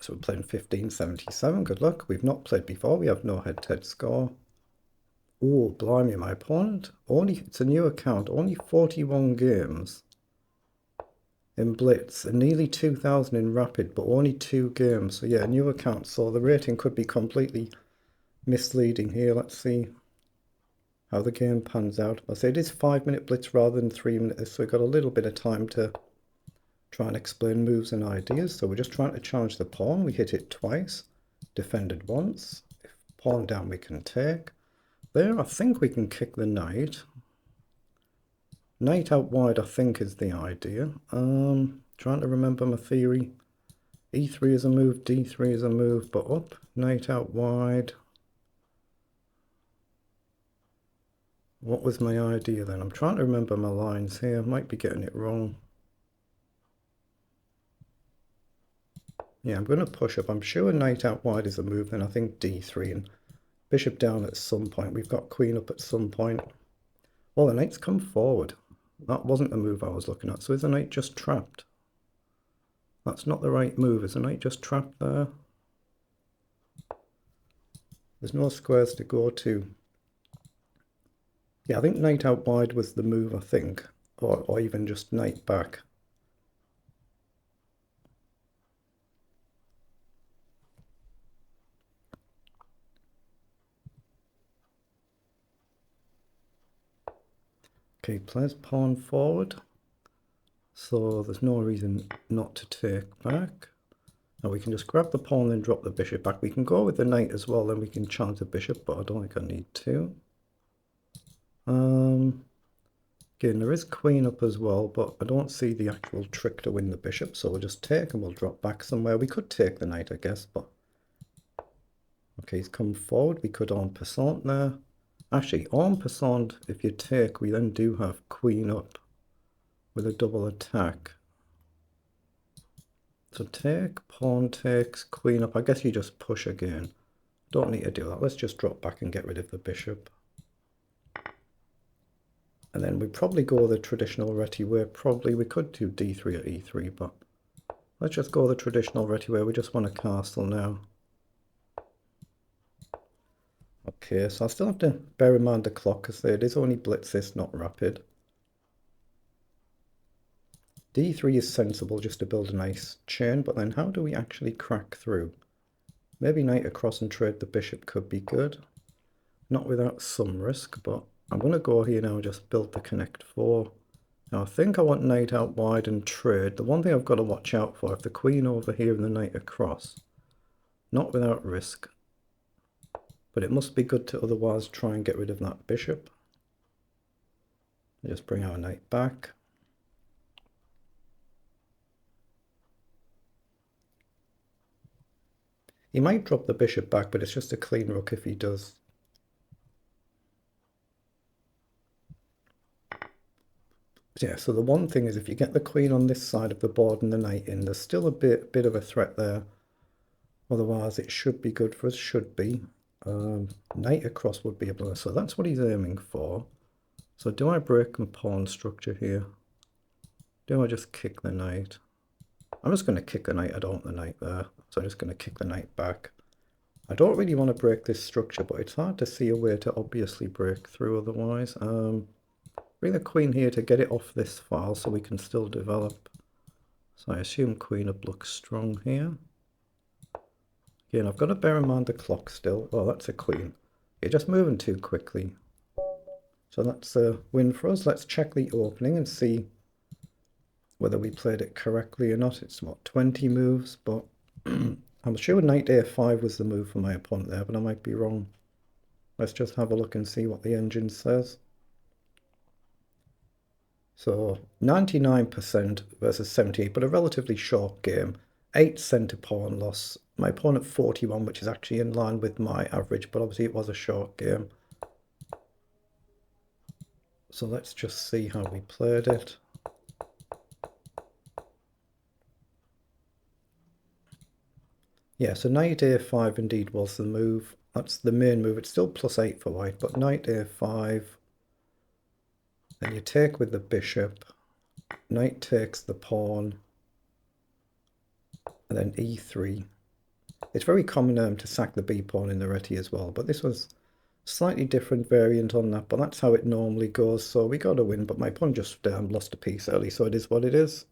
So we're playing 1577. Good luck. We've not played before. We have no head-to-head score. Oh, blimey, my opponent. It's a new account. Only 41 games in Blitz and nearly 2,000 in Rapid, but only 2 games. So yeah, new account. So the rating could be completely misleading here. Let's see how the game pans out. I'll say it is 5-minute Blitz rather than 3-minute, so we've got a little bit of time to try and explain moves and ideas. So we're just trying to challenge the pawn. We hit it twice, defended once. If pawn down, we can take. There, I think we can kick the knight. Knight out wide, I think, is the idea. Trying to remember my theory. E3 is a move, D3 is a move, but up, knight out wide. What was my idea then? I'm trying to remember my lines here. Might be getting it wrong. Yeah, I'm going to push up. I'm sure knight out wide is a move, then I think D3 and bishop down at some point. We've got queen up at some point. Well, the knight's come forward. That wasn't the move I was looking at. So is the knight just trapped? That's not the right move. Is the knight just trapped there? There's no squares to go to. Yeah, I think knight out wide was the move, I think. Or even just knight back. Okay, plays pawn forward. So there's no reason not to take back. Now we can just grab the pawn and then drop the bishop back. We can go with the knight as well, then we can challenge the bishop, but I don't think I need to. Again, there is queen up as well, but I don't see the actual trick to win the bishop, so we'll just take and we'll drop back somewhere. We could take the knight, I guess, but... Okay, he's come forward. We could en passant there. Actually, en passant, if you take, we then do have queen up with a double attack. So take, pawn takes, queen up. I guess you just push again. Don't need to do that. Let's just drop back and get rid of the bishop. And then we probably go the traditional Reti way. Probably we could do d3 or e3, but let's just go the traditional Reti way. We just want a castle now. Okay, so I still have to bear in mind the clock because it is only blitzes, not rapid. D3 is sensible just to build a nice chain, but then how do we actually crack through? Maybe knight across and trade the bishop could be good. Not without some risk, but I'm going to go here now and just build the connect 4. Now I think I want knight out wide and trade. The one thing I've got to watch out for, if the queen over here and the knight across, not without risk. But it must be good to otherwise try and get rid of that bishop. Just bring our knight back. He might drop the bishop back, but it's just a clean rook if he does. Yeah, so the one thing is if you get the queen on this side of the board and the knight in, there's still a bit of a threat there. Otherwise, it should be good for us, should be. Knight across would be a blow, so that's what he's aiming for. So do I break my pawn structure here? Do I just kick the knight? I'm just going to kick the knight. I don't want the knight there, so I'm just going to kick the knight back. I don't really want to break this structure, but it's hard to see a way to obviously break through otherwise. Bring the queen here to get it off this file so we can still develop. So I assume queen up looks strong here. Again, I've got to bear in mind the clock still. Oh, that's a queen. You're just moving too quickly. So that's a win for us. Let's check the opening and see whether we played it correctly or not. It's what, 20 moves, but I'm sure knight a5 was the move for my opponent there, but I might be wrong. Let's just have a look and see what the engine says. So 99% versus 78, but a relatively short game. 8 center pawn loss. My opponent 41, which is actually in line with my average, but obviously it was a short game. So let's just see how we played it. Yeah, so knight a5 indeed was the move. That's the main move. It's still +8 for white, but knight a5. Then you take with the bishop. Knight takes the pawn. And then e3. It's very common to sack the b pawn in the reti as well, but this was slightly different variant on that, but that's how it normally goes. So we got a win, but my pawn just lost a piece early, so it is what it is.